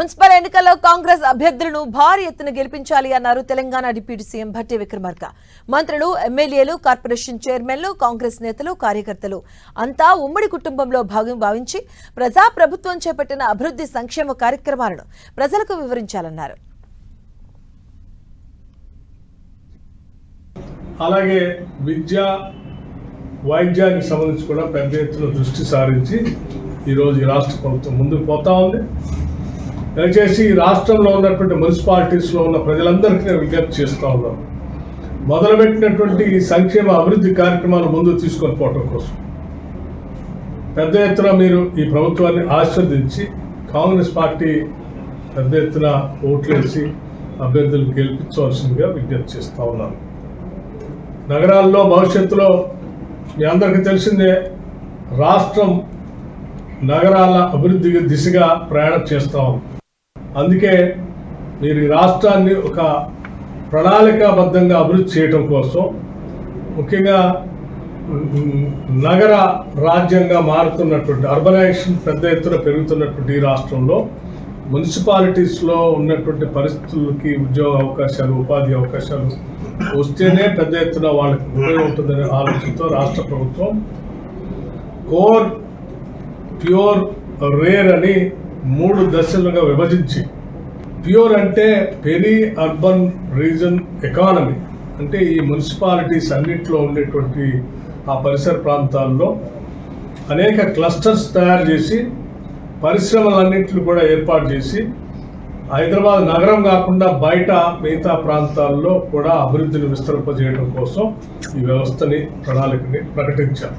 Municipal ఎన్నికల్లో కాంగ్రెస్ అభ్యర్థులను భారీ ఎత్తున గెలిపించాలి అన్నారు తెలంగాణ డిప్యూటీ సీఎం భట్టి విక్రమార్క. మంత్రులు, ఎమ్మెల్యేలు, కార్పొరేషన్ చైర్మన్లు, కాంగ్రెస్ నేతలు, కార్యకర్తలు అంతా ఉమ్మడి కుటుంబంలో భాగం భావించి ప్రజాప్రభుత్వం చేపట్టిన అభివృద్ధి సంక్షేమ కార్యక్రమాలను ప్రజలకు వివరించాలన్నారు. అలాగే విద్య, వైద్యానికి సంబంధించి కూడా పెద్ద ఎత్తున దృష్టి సారించి ఈరోజు ఈ రాష్ట్ర ప్రభుత్వం ముందుకు పోతా ఉంది. దయచేసి ఈ రాష్ట్రంలో ఉన్నటువంటి మున్సిపాలిటీస్లో ఉన్న ప్రజలందరికీ నేను విజ్ఞప్తి చేస్తూ ఉన్నాను. మొదలుపెట్టినటువంటి ఈ సంక్షేమ అభివృద్ధి కార్యక్రమాలు ముందుకు తీసుకొని పోవడం కోసం పెద్ద ఎత్తున మీరు ఈ ప్రభుత్వాన్ని ఆశీర్వదించి కాంగ్రెస్ పార్టీ పెద్ద ఎత్తున ఓట్లేసి అభ్యర్థులు గెలిపించవలసిందిగా విజ్ఞప్తి చేస్తూ ఉన్నాను. నగరాల్లో భవిష్యత్తులో మీ అందరికీ తెలిసిందే, రాష్ట్రం నగరాల అభివృద్ధి దిశగా ప్రయాణం చేస్తూ ఉంది. అందుకే మీరు ఈ రాష్ట్రాన్ని ఒక ప్రణాళికాబద్ధంగా అభివృద్ధి చేయడం కోసం, ముఖ్యంగా నగర రాజ్యంగా మారుతున్నటువంటి అర్బనైజేషన్ పెద్ద ఎత్తున పెరుగుతున్నటువంటి ఈ రాష్ట్రంలో మున్సిపాలిటీస్లో ఉన్నటువంటి పరిస్థితులకి ఉద్యోగ అవకాశాలు, ఉపాధి అవకాశాలు వస్తేనే పెద్ద ఎత్తున వాళ్ళకి ఉపయోగం ఉంటుందనే ఆలోచనతో రాష్ట్ర ప్రభుత్వం కోర్, ప్యూర్, రేర్ అని 3 దశలుగా విభజించి, ప్యూర్ అంటే పెరీ అర్బన్ రీజన్ ఎకానమీ, అంటే ఈ మున్సిపాలిటీస్ అన్నింటిలో ఉండేటువంటి ఆ పరిసర ప్రాంతాల్లో అనేక క్లస్టర్స్ తయారు చేసి పరిశ్రమలన్నింటిని కూడా ఏర్పాటు చేసి హైదరాబాద్ నగరం కాకుండా బయట మిగతా ప్రాంతాల్లో కూడా అభివృద్ధిని విస్తరింపజేయడం కోసం ఈ వ్యవస్థని, ప్రణాళికని ప్రకటించారు.